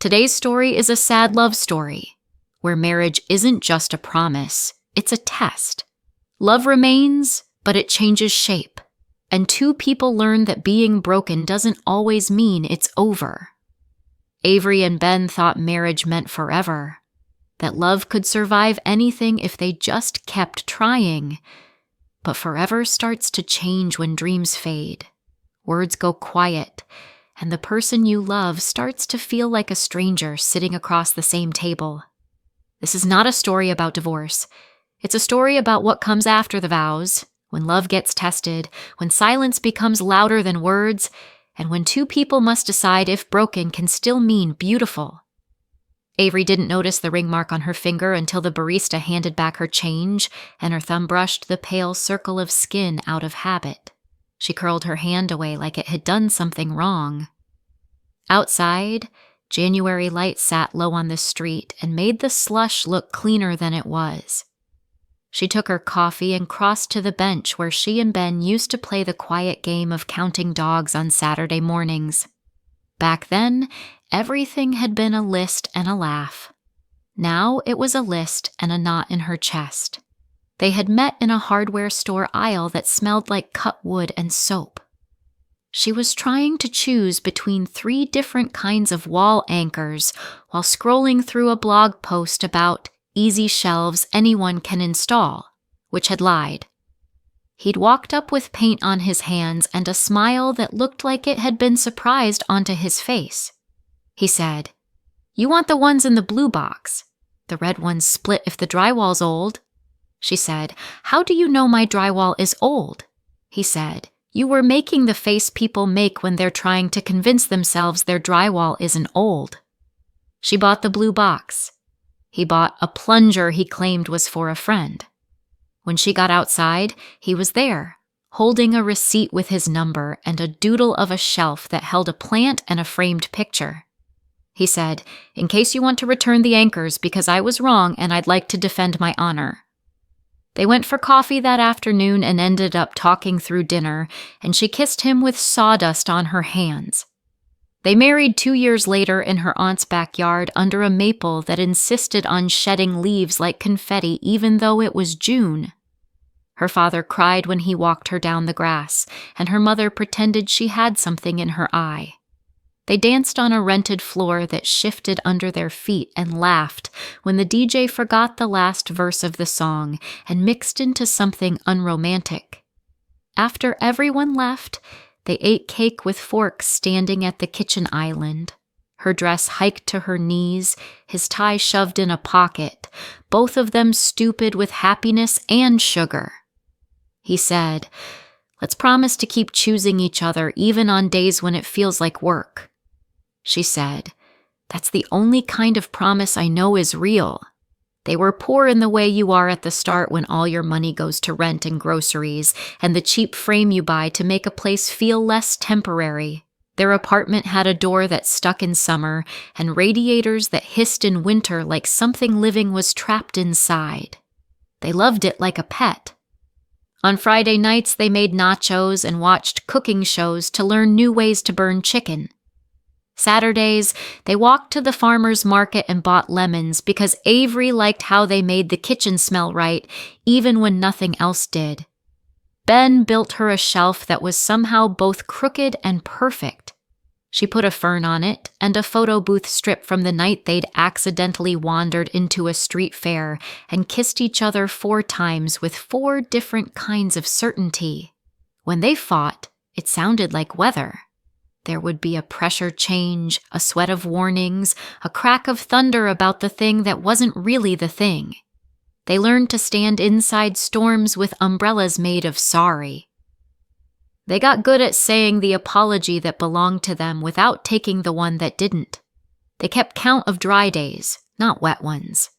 Today's story is a sad love story, where marriage isn't just a promise, it's a test. Love remains, but it changes shape, and two people learn that being broken doesn't always mean it's over. Avery and Ben thought marriage meant forever, that love could survive anything if they just kept trying. But forever starts to change when dreams fade, words go quiet, and the person you love starts to feel like a stranger sitting across the same table. This is not a story about divorce. It's a story about what comes after the vows, when love gets tested, when silence becomes louder than words, and when two people must decide if broken can still mean beautiful. Avery didn't notice the ring mark on her finger until the barista handed back her change and her thumb brushed the pale circle of skin out of habit. She curled her hand away like it had done something wrong. Outside, January light sat low on the street and made the slush look cleaner than it was. She took her coffee and crossed to the bench where she and Ben used to play the quiet game of counting dogs on Saturday mornings. Back then, everything had been a list and a laugh. Now it was a list and a knot in her chest. They had met in a hardware store aisle that smelled like cut wood and soap. She was trying to choose between 3 different kinds of wall anchors while scrolling through a blog post about easy shelves anyone can install, which had lied. He'd walked up with paint on his hands and a smile that looked like it had been surprised onto his face. He said, "You want the ones in the blue box. The red ones split if the drywall's old." She said, "How do you know my drywall is old?" He said, "You were making the face people make when they're trying to convince themselves their drywall isn't old." She bought the blue box. He bought a plunger he claimed was for a friend. When she got outside, he was there, holding a receipt with his number and a doodle of a shelf that held a plant and a framed picture. He said, "In case you want to return the anchors because I was wrong and I'd like to defend my honor." They went for coffee that afternoon and ended up talking through dinner, and she kissed him with sawdust on her hands. They married 2 years later in her aunt's backyard under a maple that insisted on shedding leaves like confetti even though it was June. Her father cried when he walked her down the grass, and her mother pretended she had something in her eye. They danced on a rented floor that shifted under their feet and laughed when the DJ forgot the last verse of the song and mixed into something unromantic. After everyone left, they ate cake with forks standing at the kitchen island. Her dress hiked to her knees, his tie shoved in a pocket, both of them stupid with happiness and sugar. He said, "Let's promise to keep choosing each other even on days when it feels like work." She said, "That's the only kind of promise I know is real. They were poor in the way you are at the start when all your money goes to rent and groceries and the cheap frame you buy to make a place feel less temporary. Their apartment had a door that stuck in summer and radiators that hissed in winter like something living was trapped inside. They loved it like a pet. On Friday nights, they made nachos and watched cooking shows to learn new ways to burn chicken. Saturdays, they walked to the farmer's market and bought lemons because Avery liked how they made the kitchen smell right, even when nothing else did. Ben built her a shelf that was somehow both crooked and perfect. She put a fern on it and a photo booth strip from the night they'd accidentally wandered into a street fair and kissed each other 4 times with 4 different kinds of certainty. When they fought, it sounded like weather. There would be a pressure change, a sweat of warnings, a crack of thunder about the thing that wasn't really the thing. They learned to stand inside storms with umbrellas made of sorry. They got good at saying the apology that belonged to them without taking the one that didn't. They kept count of dry days, not wet ones.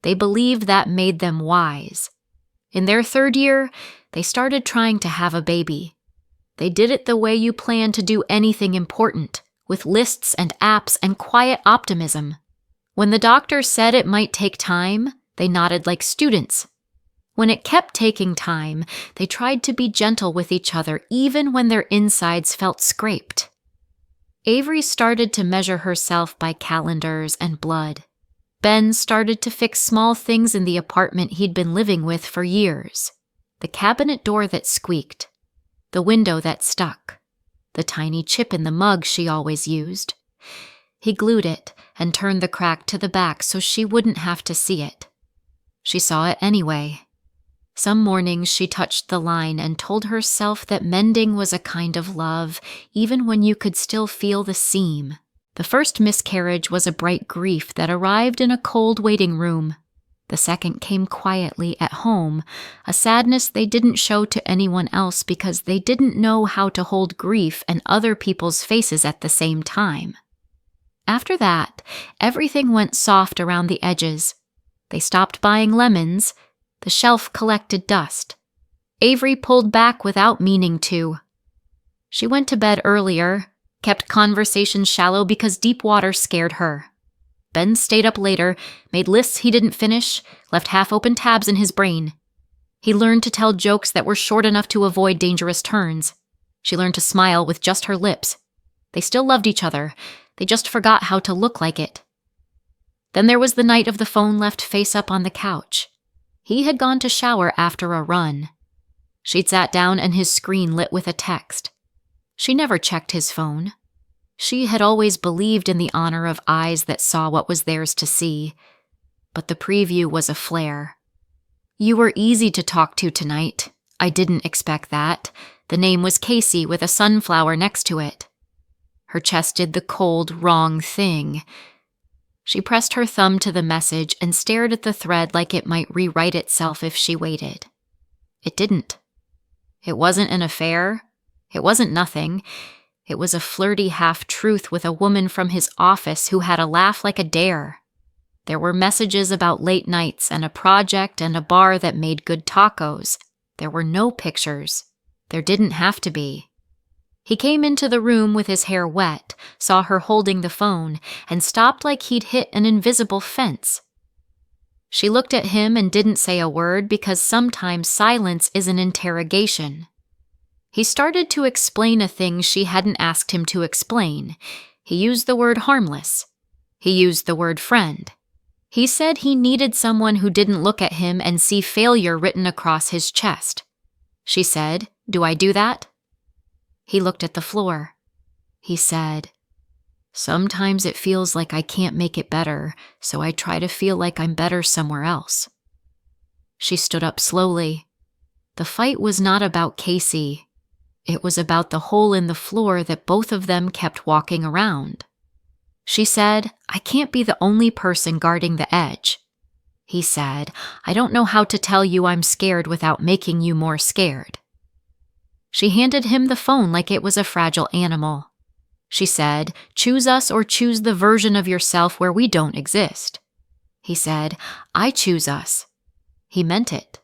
They believed that made them wise. In their 3rd year, they started trying to have a baby. They did it the way you plan to do anything important, with lists and apps and quiet optimism. When the doctor said it might take time, they nodded like students. When it kept taking time, they tried to be gentle with each other even when their insides felt scraped. Avery started to measure herself by calendars and blood. Ben started to fix small things in the apartment he'd been living with for years. The cabinet door that squeaked, the window that stuck, the tiny chip in the mug she always used. He glued it and turned the crack to the back so she wouldn't have to see it. She saw it anyway. Some mornings she touched the line and told herself that mending was a kind of love, even when you could still feel the seam. The first miscarriage was a bright grief that arrived in a cold waiting room. The second came quietly at home, a sadness they didn't show to anyone else because they didn't know how to hold grief and other people's faces at the same time. After that, everything went soft around the edges. They stopped buying lemons. The shelf collected dust. Avery pulled back without meaning to. She went to bed earlier, kept conversations shallow because deep water scared her. Ben stayed up later, made lists he didn't finish, left half-open tabs in his brain. He learned to tell jokes that were short enough to avoid dangerous turns. She learned to smile with just her lips. They still loved each other. They just forgot how to look like it. Then there was the night of the phone left face up on the couch. He had gone to shower after a run. She'd sat down and his screen lit with a text. She never checked his phone. She had always believed in the honor of eyes that saw what was theirs to see. But the preview was a flare. "You were easy to talk to tonight. I didn't expect that." The name was Casey with a sunflower next to it. Her chest did the cold, wrong thing. She pressed her thumb to the message and stared at the thread like it might rewrite itself if she waited. It didn't. It wasn't an affair. It wasn't nothing. It was a flirty half-truth with a woman from his office who had a laugh like a dare. There were messages about late nights and a project and a bar that made good tacos. There were no pictures. There didn't have to be. He came into the room with his hair wet, saw her holding the phone, and stopped like he'd hit an invisible fence. She looked at him and didn't say a word because sometimes silence is an interrogation. He started to explain a thing she hadn't asked him to explain. He used the word harmless. He used the word friend. He said he needed someone who didn't look at him and see failure written across his chest. She said, "Do I do that?" He looked at the floor. He said, "Sometimes it feels like I can't make it better, so I try to feel like I'm better somewhere else." She stood up slowly. The fight was not about Casey. It was about the hole in the floor that both of them kept walking around. She said, "I can't be the only person guarding the edge." He said, "I don't know how to tell you I'm scared without making you more scared." She handed him the phone like it was a fragile animal. She said, "Choose us or choose the version of yourself where we don't exist." He said, "I choose us." He meant it.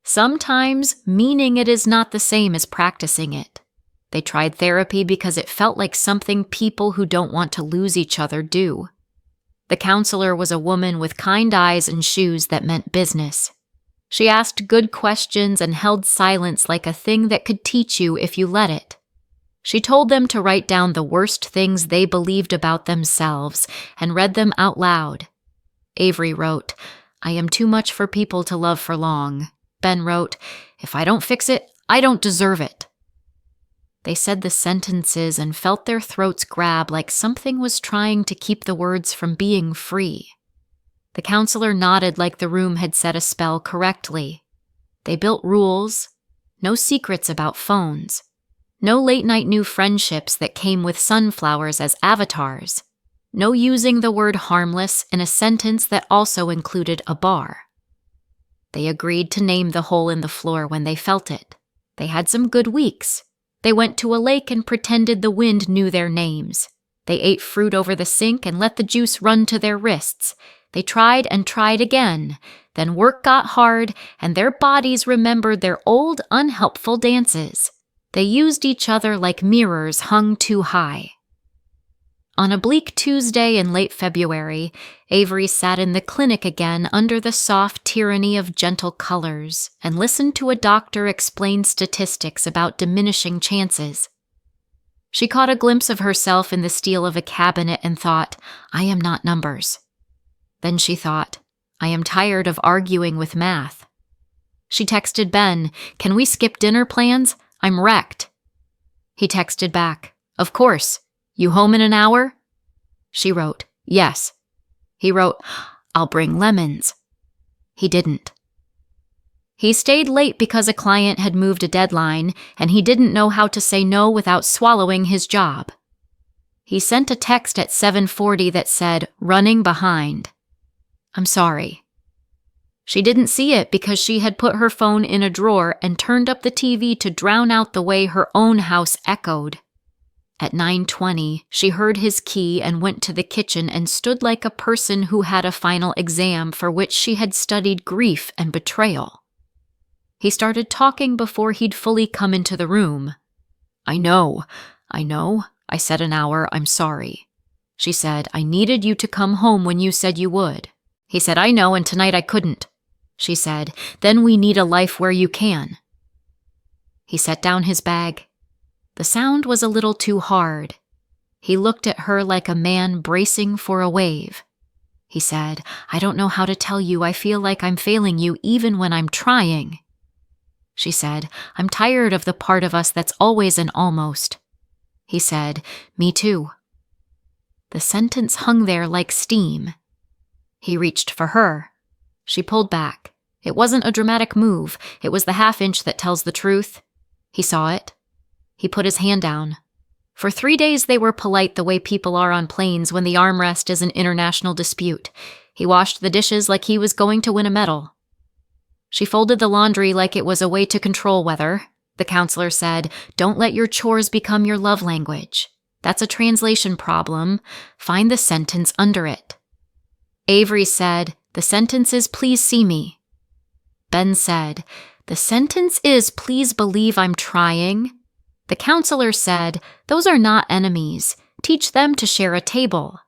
Sometimes meaning it is not the same as practicing it. They tried therapy because it felt like something people who don't want to lose each other do. The counselor was a woman with kind eyes and shoes that meant business. She asked good questions and held silence like a thing that could teach you if you let it. She told them to write down the worst things they believed about themselves and read them out loud. Avery wrote, "I am too much for people to love for long." Ben wrote, "If I don't fix it, I don't deserve it." They said the sentences and felt their throats grab like something was trying to keep the words from being free. The counselor nodded like the room had set a spell correctly. They built rules, no secrets about phones, no late-night new friendships that came with sunflowers as avatars, no using the word harmless in a sentence that also included a bar. They agreed to name the hole in the floor when they felt it. They had some good weeks. They went to a lake and pretended the wind knew their names. They ate fruit over the sink and let the juice run to their wrists. They tried and tried again. Then work got hard, and their bodies remembered their old, unhelpful dances. They used each other like mirrors hung too high. On a bleak Tuesday in late February, Avery sat in the clinic again under the soft tyranny of gentle colors and listened to a doctor explain statistics about diminishing chances. She caught a glimpse of herself in the steel of a cabinet and thought, I am not numbers. Then she thought, I am tired of arguing with math. She texted Ben, can we skip dinner plans? I'm wrecked. He texted back, of course. You home in an hour? She wrote, yes. He wrote, I'll bring lemons. He didn't. He stayed late because a client had moved a deadline, and he didn't know how to say no without swallowing his job. He sent a text at 7:40 that said, running behind. I'm sorry. She didn't see it because she had put her phone in a drawer and turned up the TV to drown out the way her own house echoed. At 9:20, she heard his key and went to the kitchen and stood like a person who had a final exam for which she had studied grief and betrayal. He started talking before he'd fully come into the room. I know. I said an hour, I'm sorry. She said, I needed you to come home when you said you would. He said, I know, and tonight I couldn't. She said, then we need a life where you can. He set down his bag. The sound was a little too hard. He looked at her like a man bracing for a wave. He said, I don't know how to tell you. I feel like I'm failing you even when I'm trying. She said, I'm tired of the part of us that's always an almost. He said, me too. The sentence hung there like steam. He reached for her. She pulled back. It wasn't a dramatic move. It was the half-inch that tells the truth. He saw it. He put his hand down. For 3 days they were polite the way people are on planes when the armrest is an international dispute. He washed the dishes like he was going to win a medal. She folded the laundry like it was a way to control weather. The counselor said, don't let your chores become your love language. That's a translation problem. Find the sentence under it. Avery said, the sentence is please see me. Ben said, the sentence is please believe I'm trying. The counselor said, those are not enemies. Teach them to share a table.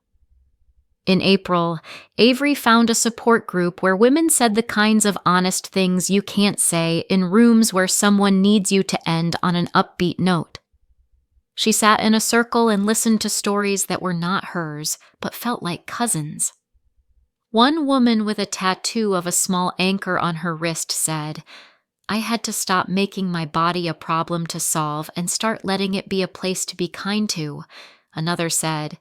In April, Avery found a support group where women said the kinds of honest things you can't say in rooms where someone needs you to end on an upbeat note. She sat in a circle and listened to stories that were not hers, but felt like cousins. One woman with a tattoo of a small anchor on her wrist said, I had to stop making my body a problem to solve and start letting it be a place to be kind to. Another said,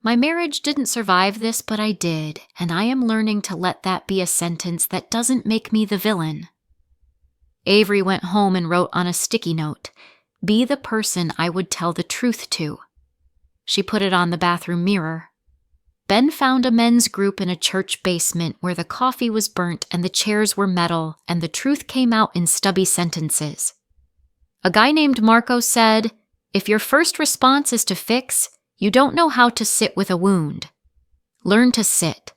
my marriage didn't survive this, but I did, and I am learning to let that be a sentence that doesn't make me the villain. Avery went home and wrote on a sticky note, be the person I would tell the truth to. She put it on the bathroom mirror. Ben found a men's group in a church basement where the coffee was burnt and the chairs were metal, and the truth came out in stubby sentences. A guy named Marco said, if your first response is to fix, you don't know how to sit with a wound. Learn to sit.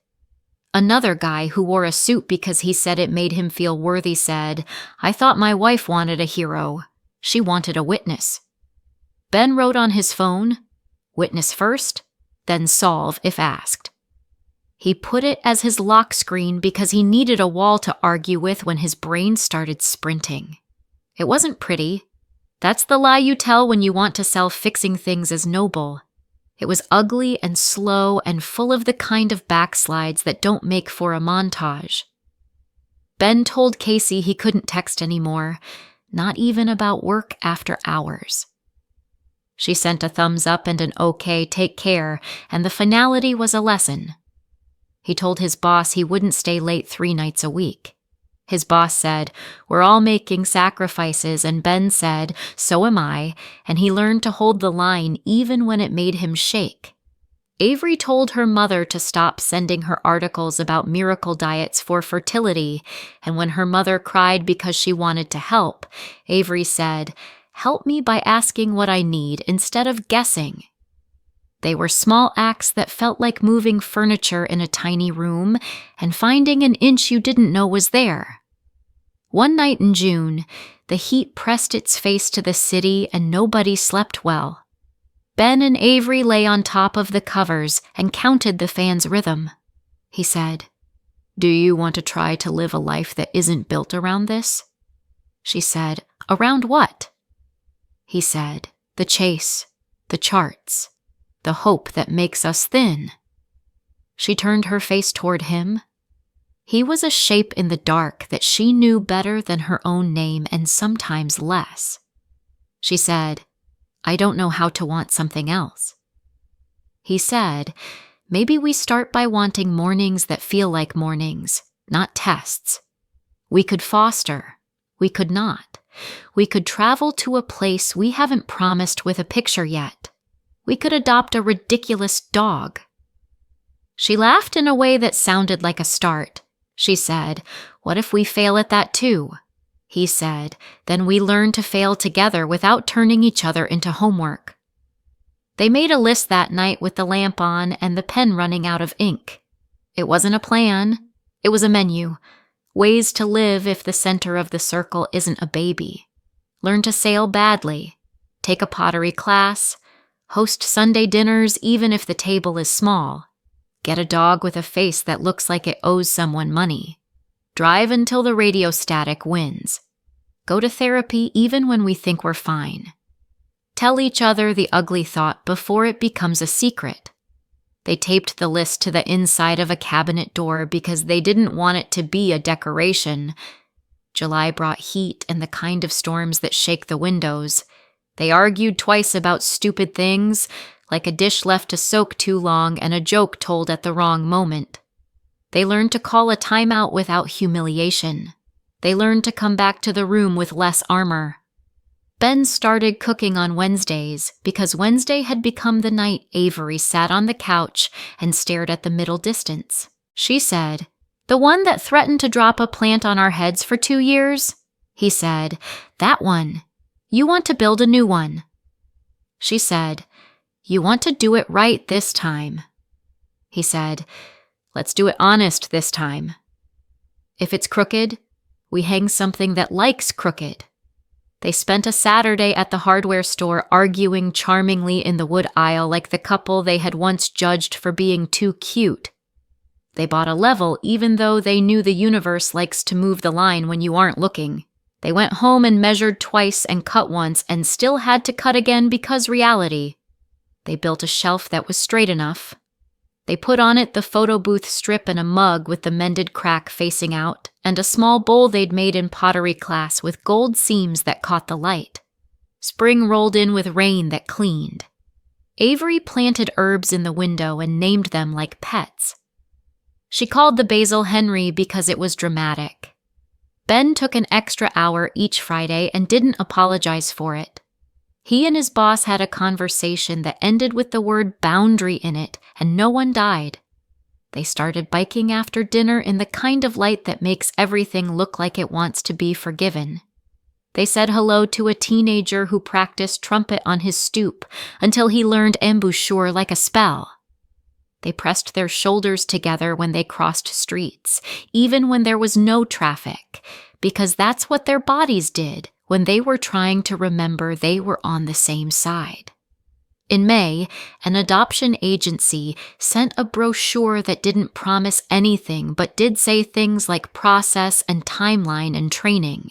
Another guy who wore a suit because he said it made him feel worthy said, I thought my wife wanted a hero. She wanted a witness. Ben wrote on his phone, witness first, then solve if asked. He put it as his lock screen because he needed a wall to argue with when his brain started sprinting. It wasn't pretty. That's the lie you tell when you want to sell fixing things as noble. It was ugly and slow and full of the kind of backslides that don't make for a montage. Ben told Casey he couldn't text anymore, not even about work after hours. She sent a thumbs up and an okay, take care, and the finality was a lesson. He told his boss he wouldn't stay late 3 nights a week. His boss said, we're all making sacrifices, and Ben said, so am I, and he learned to hold the line even when it made him shake. Avery told her mother to stop sending her articles about miracle diets for fertility, and when her mother cried because she wanted to help, Avery said, help me by asking what I need instead of guessing. They were small acts that felt like moving furniture in a tiny room and finding an inch you didn't know was there. One night in June, the heat pressed its face to the city and nobody slept well. Ben and Avery lay on top of the covers and counted the fan's rhythm. He said, do you want to try to live a life that isn't built around this? She said, around what? He said, the chase. the charts, the hope that makes us thin. She turned her face toward him. He was a shape in the dark that she knew better than her own name and sometimes less. She said, "I don't know how to want something else." He said, "Maybe we start by wanting mornings that feel like mornings, not tests. We could foster. We could not. We could travel to a place we haven't promised with a picture yet. We could adopt a ridiculous dog." She laughed in a way that sounded like a start. She said, "What if we fail at that too?" He said, "Then we learn to fail together without turning each other into homework." They made a list that night with the lamp on and the pen running out of ink. It wasn't a plan. It was a menu. Ways to live if the center of the circle isn't a baby. Learn to sail badly. Take a pottery class. Host Sunday dinners even if the table is small. Get a dog with a face that looks like it owes someone money. Drive until the radio static wins. Go to therapy even when we think we're fine. Tell each other the ugly thought before it becomes a secret. They taped the list to the inside of a cabinet door because they didn't want it to be a decoration. July brought heat and the kind of storms that shake the windows. They argued twice about stupid things, like a dish left to soak too long and a joke told at the wrong moment. They learned to call a timeout without humiliation. They learned to come back to the room with less armor. Ben started cooking on Wednesdays because Wednesday had become the night Avery sat on the couch and stared at the middle distance. She said, "The one that threatened to drop a plant on our heads for 2 years?" He said, "That one. You want to build a new one." She said, "You want to do it right this time." He said, "Let's do it honest this time. If it's crooked, we hang something that likes crooked." They spent a Saturday at the hardware store arguing charmingly in the wood aisle like the couple they had once judged for being too cute. They bought a level even though they knew the universe likes to move the line when you aren't looking. They went home and measured twice and cut once and still had to cut again because reality. They built a shelf that was straight enough. They put on it the photo booth strip and a mug with the mended crack facing out, and a small bowl they'd made in pottery class with gold seams that caught the light. Spring rolled in with rain that cleaned. Avery planted herbs in the window and named them like pets. She called the basil Henry because it was dramatic. Ben took an extra hour each Friday and didn't apologize for it. He and his boss had a conversation that ended with the word boundary in it, and no one died. They started biking after dinner in the kind of light that makes everything look like it wants to be forgiven. They said hello to a teenager who practiced trumpet on his stoop until he learned embouchure like a spell. They pressed their shoulders together when they crossed streets, even when there was no traffic, because that's what their bodies did when they were trying to remember they were on the same side. In May, an adoption agency sent a brochure that didn't promise anything but did say things like process and timeline and training.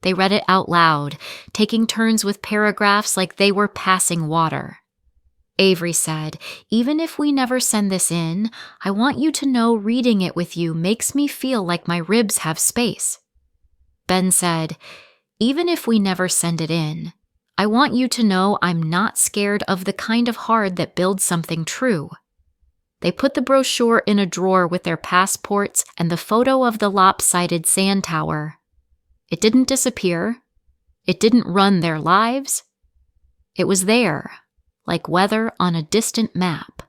They read it out loud, taking turns with paragraphs like they were passing water. Avery said, "Even if we never send this in, I want you to know reading it with you makes me feel like my ribs have space." Ben said, "Even if we never send it in, I want you to know I'm not scared of the kind of hard that builds something true." They put the brochure in a drawer with their passports and the photo of the lopsided sand tower. It didn't disappear. It didn't run their lives. It was there, like weather on a distant map.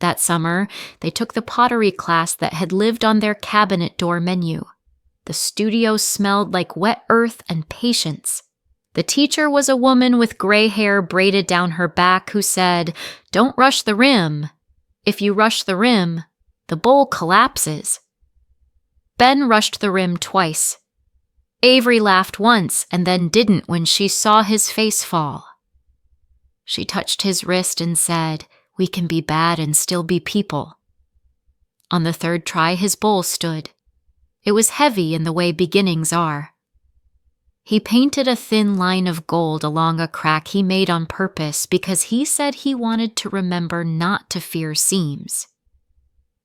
That summer, they took the pottery class that had lived on their cabinet door menu. The studio smelled like wet earth and patience. The teacher was a woman with gray hair braided down her back who said, "Don't rush the rim. If you rush the rim, the bowl collapses." Ben rushed the rim twice. Avery laughed once and then didn't when she saw his face fall. She touched his wrist and said, "We can be bad and still be people." On the third try, his bowl stood. It was heavy in the way beginnings are. He painted a thin line of gold along a crack he made on purpose because he said he wanted to remember not to fear seams.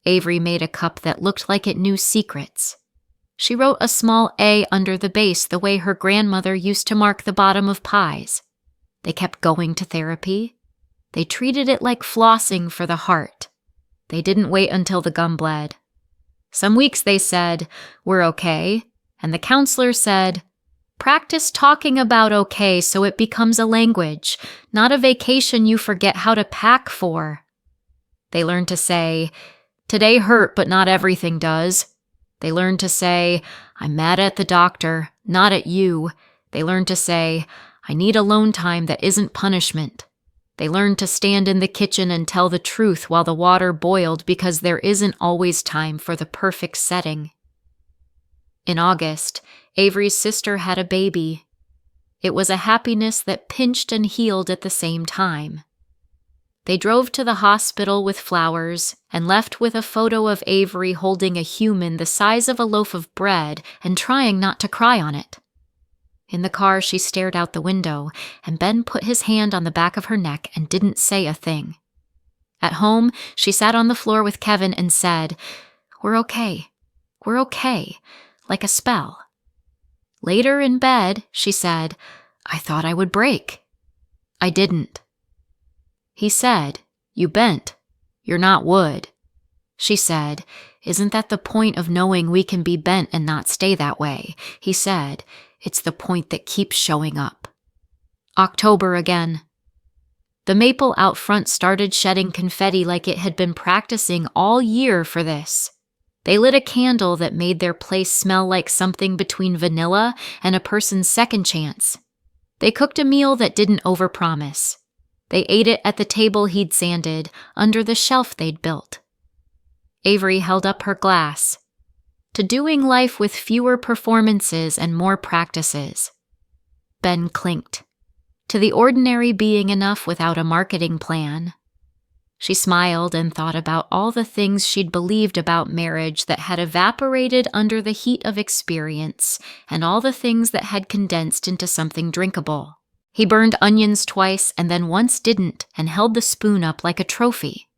Avery made a cup that looked like it knew secrets. She wrote a small A under the base the way her grandmother used to mark the bottom of pies. They kept going to therapy. They treated it like flossing for the heart. They didn't wait until the gum bled. Some weeks they said, "We're okay," and the counselor said, "Practice talking about okay so it becomes a language, not a vacation you forget how to pack for." They learned to say, "Today hurt, but not everything does." They learned to say, "I'm mad at the doctor, not at you." They learned to say, "I need alone time that isn't punishment." They learned to stand in the kitchen and tell the truth while the water boiled because there isn't always time for the perfect setting. In August, Avery's sister had a baby. It was a happiness that pinched and healed at the same time. They drove to the hospital with flowers and left with a photo of Avery holding a human the size of a loaf of bread and trying not to cry on it. In the car, she stared out the window, and Ben put his hand on the back of her neck and didn't say a thing. At home, she sat on the floor with Kevin and said, "We're okay. We're okay," like a spell. Later in bed, she said, "I thought I would break. I didn't." He said, "You bent. You're not wood." She said, "Isn't that the point of knowing we can be bent and not stay that way?" He said, "It's the point that keeps showing up." October again. The maple out front started shedding confetti like it had been practicing all year for this. They lit a candle that made their place smell like something between vanilla and a person's second chance. They cooked a meal that didn't overpromise. They ate it at the table he'd sanded, under the shelf they'd built. Avery held up her glass. To doing life with fewer performances and more practices. Ben clinked. To the ordinary being enough without a marketing plan. She smiled and thought about all the things she'd believed about marriage that had evaporated under the heat of experience, and all the things that had condensed into something drinkable. He burned onions twice and then once didn't and held the spoon up like a trophy.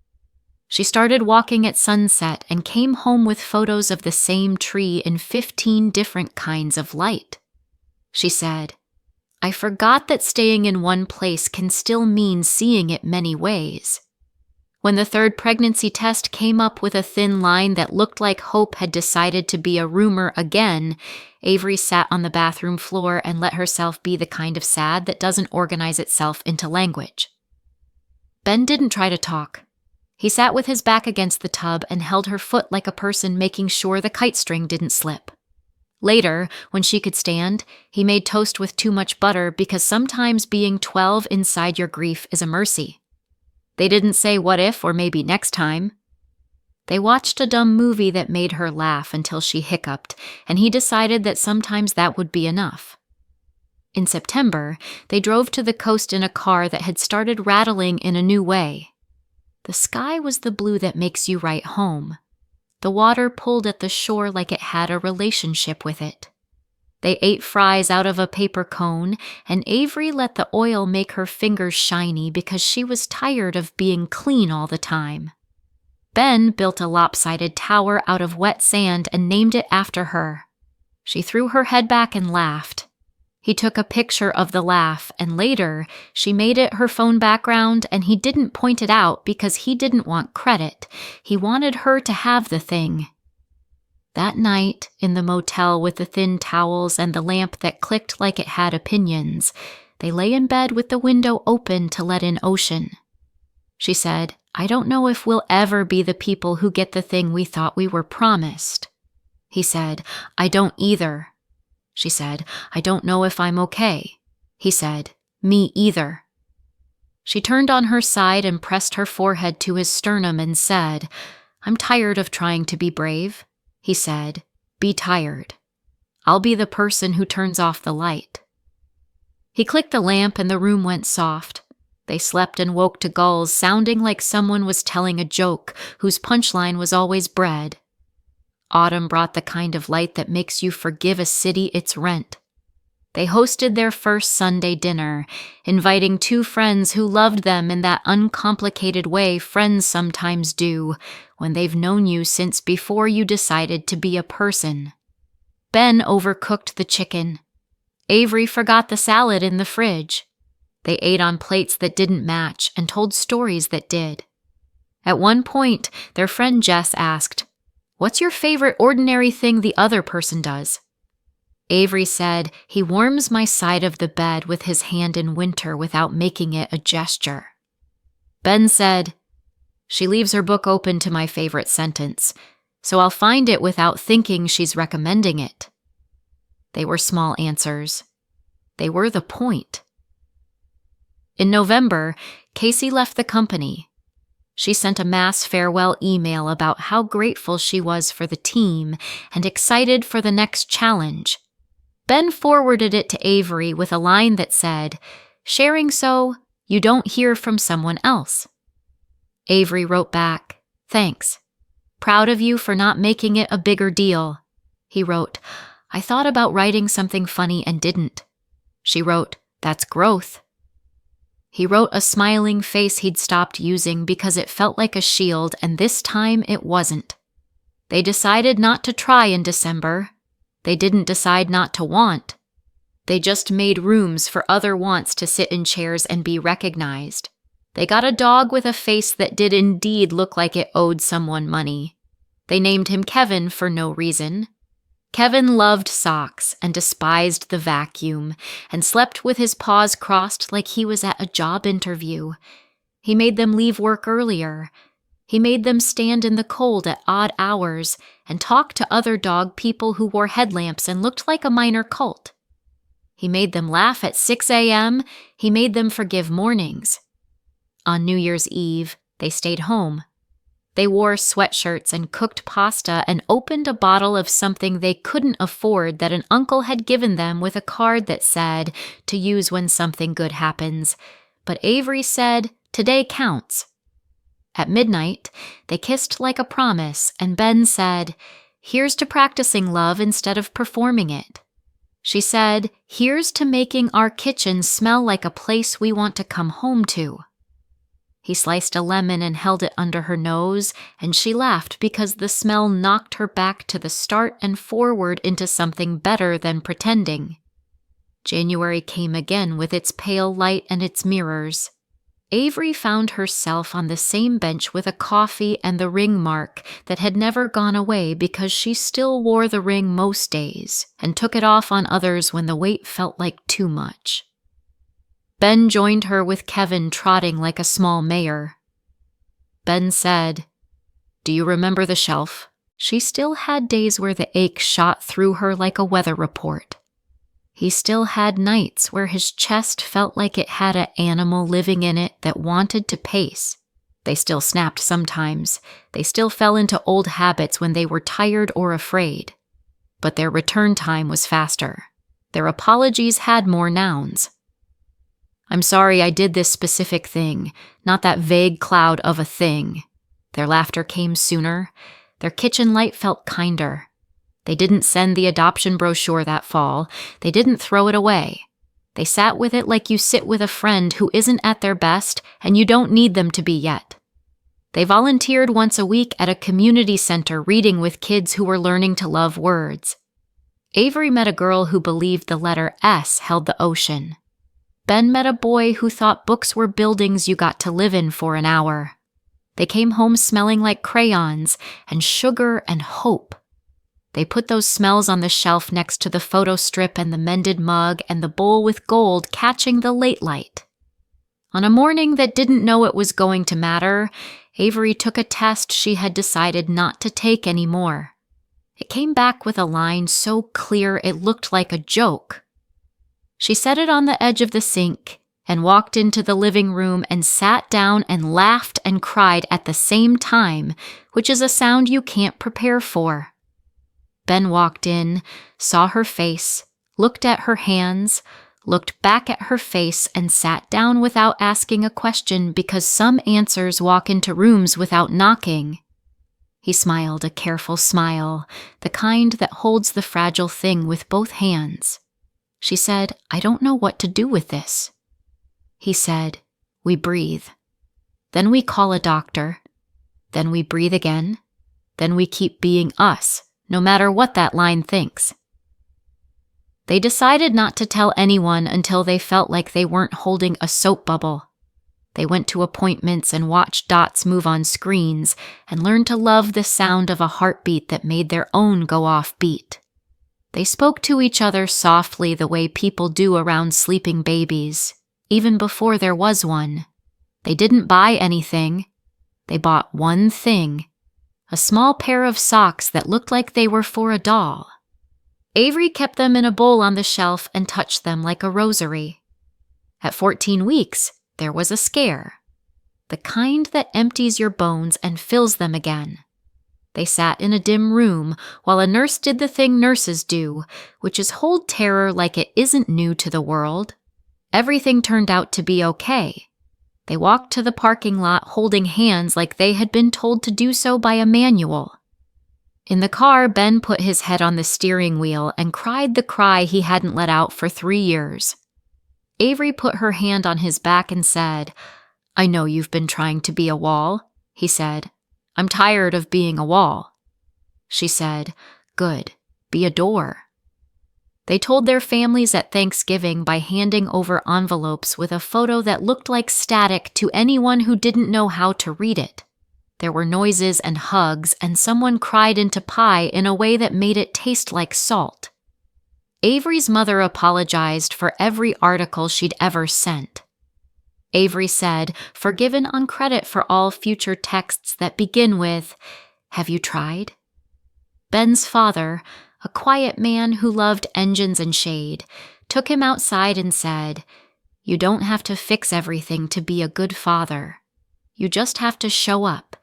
She started walking at sunset and came home with photos of the same tree in 15 different kinds of light. She said, "I forgot that staying in one place can still mean seeing it many ways." When the third pregnancy test came up with a thin line that looked like hope had decided to be a rumor again, Avery sat on the bathroom floor and let herself be the kind of sad that doesn't organize itself into language. Ben didn't try to talk. He sat with his back against the tub and held her foot like a person making sure the kite string didn't slip. Later, when she could stand, he made toast with too much butter because sometimes being 12 inside your grief is a mercy. They didn't say what if or maybe next time. They watched a dumb movie that made her laugh until she hiccuped, and he decided that sometimes that would be enough. In September, they drove to the coast in a car that had started rattling in a new way. The sky was the blue that makes you write home. The water pulled at the shore like it had a relationship with it. They ate fries out of a paper cone, and Avery let the oil make her fingers shiny because she was tired of being clean all the time. Ben built a lopsided tower out of wet sand and named it after her. She threw her head back and laughed. He took a picture of the laugh, and later, she made it her phone background, and he didn't point it out because he didn't want credit. He wanted her to have the thing. That night, in the motel with the thin towels and the lamp that clicked like it had opinions, they lay in bed with the window open to let in ocean. She said, "I don't know if we'll ever be the people who get the thing we thought we were promised." He said, "I don't either." She said, "I don't know if I'm okay." He said, "Me either." She turned on her side and pressed her forehead to his sternum and said, "I'm tired of trying to be brave." He said, "Be tired. I'll be the person who turns off the light." He clicked the lamp and the room went soft. They slept and woke to gulls sounding like someone was telling a joke whose punchline was always bread. Autumn brought the kind of light that makes you forgive a city its rent. They hosted their first Sunday dinner, inviting 2 friends who loved them in that uncomplicated way friends sometimes do when they've known you since before you decided to be a person. Ben overcooked the chicken. Avery forgot the salad in the fridge. They ate on plates that didn't match and told stories that did. At one point, their friend Jess asked, "What's your favorite ordinary thing the other person does?" Avery said, "He warms my side of the bed with his hand in winter without making it a gesture." Ben said, "She leaves her book open to my favorite sentence, so I'll find it without thinking she's recommending it." They were small answers. They were the point. In November, Casey left the company. She sent a mass farewell email about how grateful she was for the team and excited for the next challenge. Ben forwarded it to Avery with a line that said, "Sharing so you don't hear from someone else." Avery wrote back, "Thanks. Proud of you for not making it a bigger deal." He wrote, "I thought about writing something funny and didn't." She wrote, "That's growth." He wrote a smiling face he'd stopped using because it felt like a shield, and this time it wasn't. They decided not to try in December. They didn't decide not to want. They just made rooms for other wants to sit in chairs and be recognized. They got a dog with a face that did indeed look like it owed someone money. They named him Kevin for no reason. Kevin loved socks and despised the vacuum and slept with his paws crossed like he was at a job interview. He made them leave work earlier. He made them stand in the cold at odd hours and talk to other dog people who wore headlamps and looked like a minor cult. He made them laugh at 6 a.m. He made them forgive mornings. On New Year's Eve, they stayed home. They wore sweatshirts and cooked pasta and opened a bottle of something they couldn't afford that an uncle had given them with a card that said, "To use when something good happens." But Avery said, "Today counts." At midnight, they kissed like a promise, and Ben said, "Here's to practicing love instead of performing it." She said, "Here's to making our kitchen smell like a place we want to come home to." He sliced a lemon and held it under her nose, and she laughed because the smell knocked her back to the start and forward into something better than pretending. January came again with its pale light and its mirrors. Avery found herself on the same bench with a coffee and the ring mark that had never gone away because she still wore the ring most days and took it off on others when the weight felt like too much. Ben joined her with Kevin trotting like a small mare. Ben said, "Do you remember the shelf?" She still had days where the ache shot through her like a weather report. He still had nights where his chest felt like it had an animal living in it that wanted to pace. They still snapped sometimes. They still fell into old habits when they were tired or afraid. But their return time was faster. Their apologies had more nouns. "I'm sorry I did this specific thing, not that vague cloud of a thing." Their laughter came sooner. Their kitchen light felt kinder. They didn't send the adoption brochure that fall. They didn't throw it away. They sat with it like you sit with a friend who isn't at their best and you don't need them to be yet. They volunteered once a week at a community center reading with kids who were learning to love words. Avery met a girl who believed the letter S held the ocean. Ben met a boy who thought books were buildings you got to live in for an hour. They came home smelling like crayons and sugar and hope. They put those smells on the shelf next to the photo strip and the mended mug and the bowl with gold catching the late light. On a morning that didn't know it was going to matter, Avery took a test she had decided not to take anymore. It came back with a line so clear it looked like a joke. She set it on the edge of the sink and walked into the living room and sat down and laughed and cried at the same time, which is a sound you can't prepare for. Ben walked in, saw her face, looked at her hands, looked back at her face, and sat down without asking a question because some answers walk into rooms without knocking. He smiled a careful smile, the kind that holds the fragile thing with both hands. She said, "I don't know what to do with this." He said, "We breathe. Then we call a doctor. Then we breathe again. Then we keep being us, no matter what that line thinks." They decided not to tell anyone until they felt like they weren't holding a soap bubble. They went to appointments and watched dots move on screens and learned to love the sound of a heartbeat that made their own go off beat. They spoke to each other softly the way people do around sleeping babies, even before there was one. They didn't buy anything. They bought one thing, a small pair of socks that looked like they were for a doll. Avery kept them in a bowl on the shelf and touched them like a rosary. At 14 weeks, there was a scare, the kind that empties your bones and fills them again. They sat in a dim room while a nurse did the thing nurses do, which is hold terror like it isn't new to the world. Everything turned out to be okay. They walked to the parking lot holding hands like they had been told to do so by a manual. In the car, Ben put his head on the steering wheel and cried the cry he hadn't let out for 3 years. Avery put her hand on his back and said, "I know you've been trying to be a wall," he said. "I'm tired of being a wall." She said, "Good, be a door." They told their families at Thanksgiving by handing over envelopes with a photo that looked like static to anyone who didn't know how to read it. There were noises and hugs, and someone cried into pie in a way that made it taste like salt. Avery's mother apologized for every article she'd ever sent. Avery said, forgiven on credit for all future texts that begin with, "Have you tried?" Ben's father, a quiet man who loved engines and shade, took him outside and said, "You don't have to fix everything to be a good father. You just have to show up,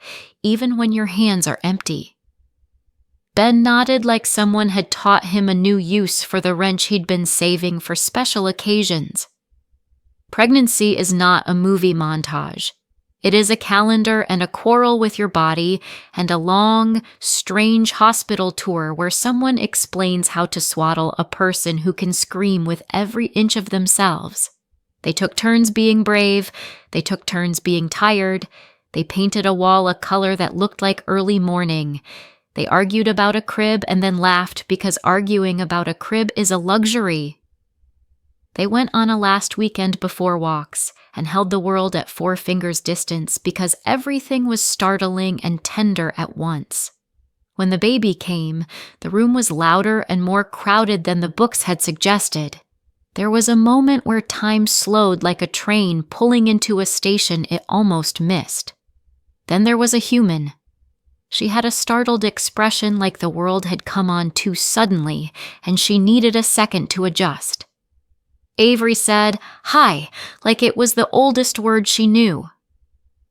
even when your hands are empty." Ben nodded like someone had taught him a new use for the wrench he'd been saving for special occasions. Pregnancy is not a movie montage. It is a calendar and a quarrel with your body and a long, strange hospital tour where someone explains how to swaddle a person who can scream with every inch of themselves. They took turns being brave. They took turns being tired. They painted a wall a color that looked like early morning. They argued about a crib and then laughed because arguing about a crib is a luxury. They went on a last weekend before walks and held the world at 4 fingers distance because everything was startling and tender at once. When the baby came, the room was louder and more crowded than the books had suggested. There was a moment where time slowed like a train pulling into a station it almost missed. Then there was a human. She had a startled expression like the world had come on too suddenly, and she needed a second to adjust. Avery said, "Hi," like it was the oldest word she knew.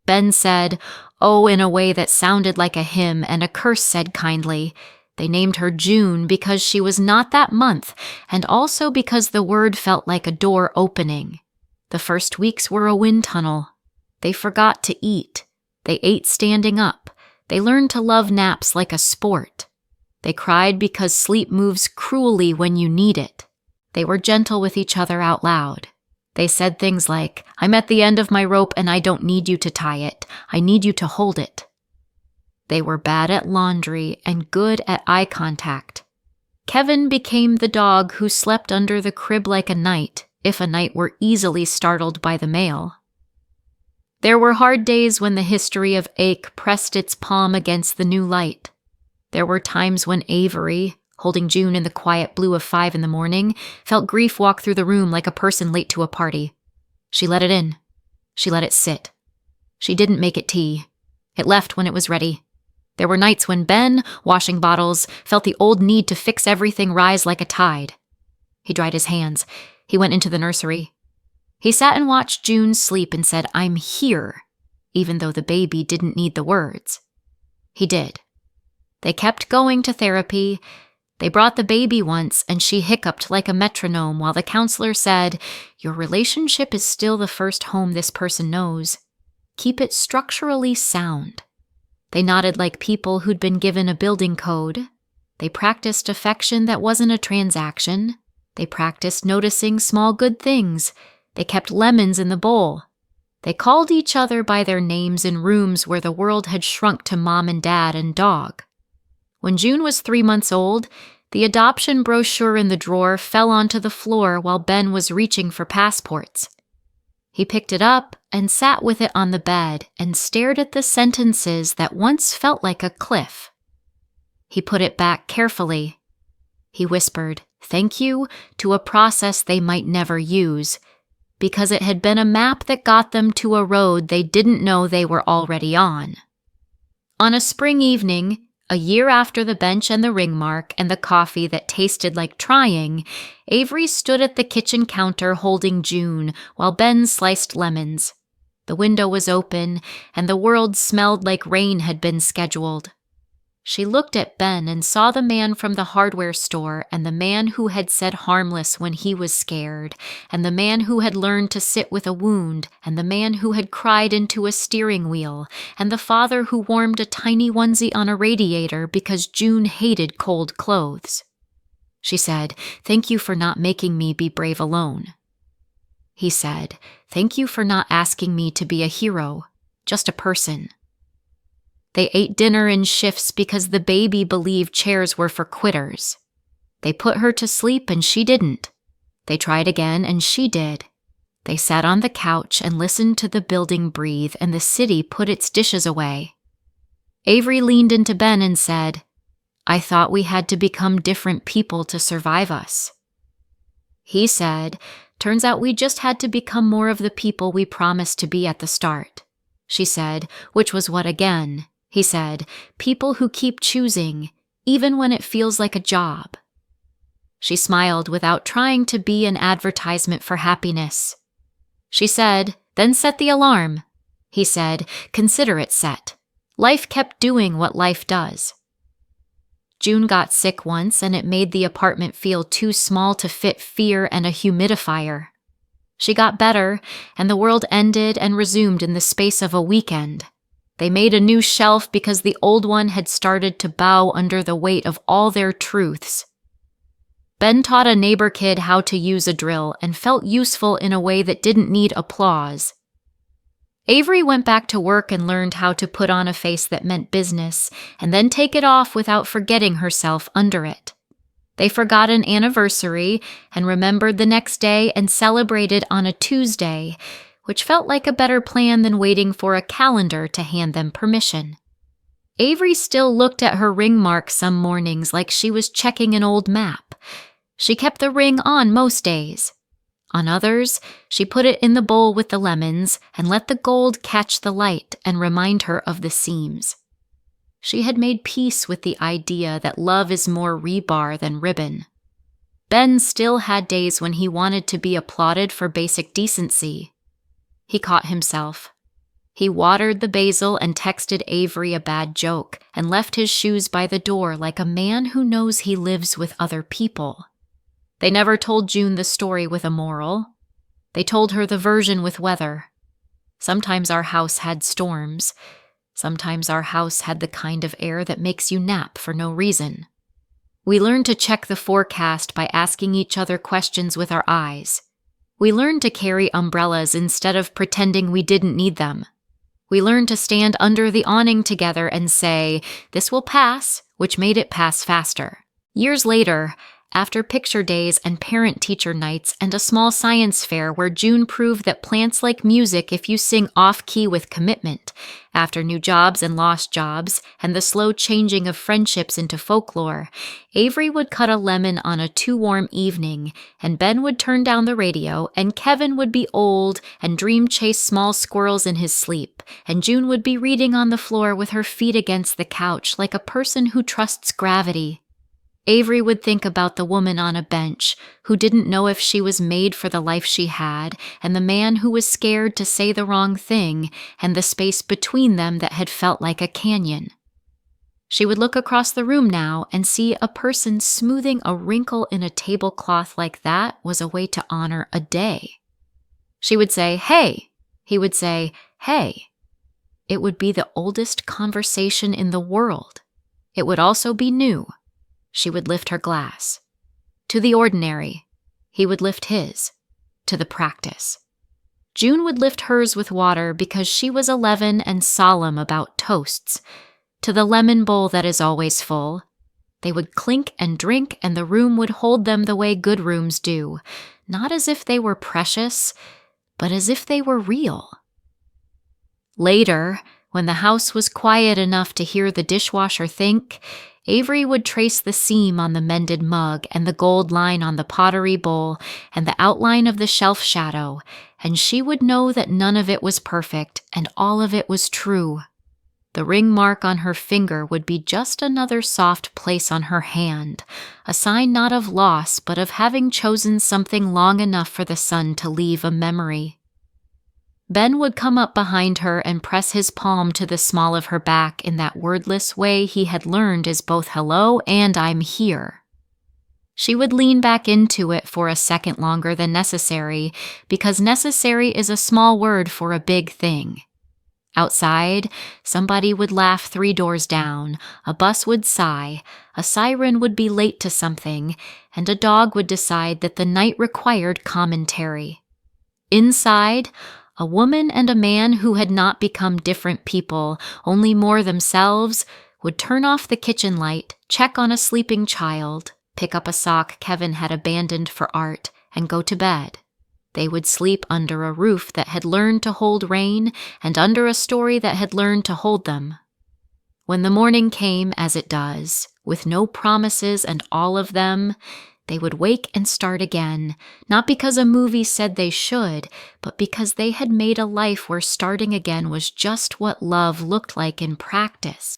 Ben said, "Oh," in a way that sounded like a hymn, and a curse said kindly. They named her June because she was not that month, and also because the word felt like a door opening. The first weeks were a wind tunnel. They forgot to eat. They ate standing up. They learned to love naps like a sport. They cried because sleep moves cruelly when you need it. They were gentle with each other out loud. They said things like, "I'm at the end of my rope and I don't need you to tie it. I need you to hold it." They were bad at laundry and good at eye contact. Kevin became the dog who slept under the crib like a knight, if a knight were easily startled by the mail. There were hard days when the history of ache pressed its palm against the new light. There were times when Avery, holding June in the quiet blue of 5 in the morning, felt grief walk through the room like a person late to a party. She let it in. She let it sit. She didn't make it tea. It left when it was ready. There were nights when Ben, washing bottles, felt the old need to fix everything rise like a tide. He dried his hands. He went into the nursery. He sat and watched June sleep and said, "I'm here," even though the baby didn't need the words. He did. They kept going to therapy. They brought the baby once, and she hiccuped like a metronome while the counselor said, "Your relationship is still the first home this person knows. Keep it structurally sound." They nodded like people who'd been given a building code. They practiced affection that wasn't a transaction. They practiced noticing small good things. They kept lemons in the bowl. They called each other by their names in rooms where the world had shrunk to mom and dad and dog. When June was 3 months old, the adoption brochure in the drawer fell onto the floor while Ben was reaching for passports. He picked it up and sat with it on the bed and stared at the sentences that once felt like a cliff. He put it back carefully. He whispered, "Thank you," to a process they might never use, because it had been a map that got them to a road they didn't know they were already on. On a spring evening, a year after the bench and the ring mark and the coffee that tasted like trying, Avery stood at the kitchen counter holding June while Ben sliced lemons. The window was open, and the world smelled like rain had been scheduled. She looked at Ben and saw the man from the hardware store and the man who had said harmless when he was scared, and the man who had learned to sit with a wound, and the man who had cried into a steering wheel, and the father who warmed a tiny onesie on a radiator because June hated cold clothes. She said, "Thank you for not making me be brave alone." He said, "Thank you for not asking me to be a hero, just a person." They ate dinner in shifts because the baby believed chairs were for quitters. They put her to sleep and she didn't. They tried again and she did. They sat on the couch and listened to the building breathe and the city put its dishes away. Avery leaned into Ben and said, "I thought we had to become different people to survive us." He said, "Turns out we just had to become more of the people we promised to be at the start." She said, "Which was what again?" He said, "People who keep choosing, even when it feels like a job." She smiled without trying to be an advertisement for happiness. She said, "Then set the alarm." He said, "Consider it set." Life kept doing what life does. June got sick once and it made the apartment feel too small to fit fear and a humidifier. She got better, and the world ended and resumed in the space of a weekend. They made a new shelf because the old one had started to bow under the weight of all their truths. Ben taught a neighbor kid how to use a drill and felt useful in a way that didn't need applause. Avery went back to work and learned how to put on a face that meant business and then take it off without forgetting herself under it. They forgot an anniversary and remembered the next day and celebrated on a Tuesday, which felt like a better plan than waiting for a calendar to hand them permission. Avery still looked at her ring mark some mornings like she was checking an old map. She kept the ring on most days. On others, she put it in the bowl with the lemons and let the gold catch the light and remind her of the seams. She had made peace with the idea that love is more rebar than ribbon. Ben still had days when he wanted to be applauded for basic decency. He caught himself. He watered the basil and texted Avery a bad joke and left his shoes by the door like a man who knows he lives with other people. They never told June the story with a moral. They told her the version with weather. Sometimes our house had storms. Sometimes our house had the kind of air that makes you nap for no reason. We learned to check the forecast by asking each other questions with our eyes. We learned to carry umbrellas instead of pretending we didn't need them. We learned to stand under the awning together and say, "This will pass," which made it pass faster. Years later, after picture days and parent-teacher nights and a small science fair where June proved that plants like music if you sing off-key with commitment, after new jobs and lost jobs, and the slow changing of friendships into folklore, Avery would cut a lemon on a too-warm evening, and Ben would turn down the radio, and Kevin would be old and dream chase small squirrels in his sleep, and June would be reading on the floor with her feet against the couch like a person who trusts gravity. Avery would think about the woman on a bench who didn't know if she was made for the life she had, and the man who was scared to say the wrong thing, and the space between them that had felt like a canyon. She would look across the room now and see a person smoothing a wrinkle in a tablecloth like that was a way to honor a day. She would say, "Hey." He would say, "Hey." It would be the oldest conversation in the world. It would also be new. She would lift her glass. To the ordinary, he would lift his, to the practice. June would lift hers with water because she was 11 and solemn about toasts, to the lemon bowl that is always full. They would clink and drink, and the room would hold them the way good rooms do, not as if they were precious, but as if they were real. Later, when the house was quiet enough to hear the dishwasher think, Avery would trace the seam on the mended mug and the gold line on the pottery bowl and the outline of the shelf shadow, and she would know that none of it was perfect and all of it was true. The ring mark on her finger would be just another soft place on her hand, a sign not of loss but of having chosen something long enough for the sun to leave a memory. Ben would come up behind her and press his palm to the small of her back in that wordless way he had learned is both hello and I'm here. She would lean back into it for a second longer than necessary, because necessary is a small word for a big thing. Outside, somebody would laugh 3 doors down, a bus would sigh, a siren would be late to something, and a dog would decide that the night required commentary. Inside, a woman and a man who had not become different people, only more themselves, would turn off the kitchen light, check on a sleeping child, pick up a sock Kevin had abandoned for art, and go to bed. They would sleep under a roof that had learned to hold rain and under a story that had learned to hold them. When the morning came, as it does, with no promises and all of them, they would wake and start again, not because a movie said they should, but because they had made a life where starting again was just what love looked like in practice.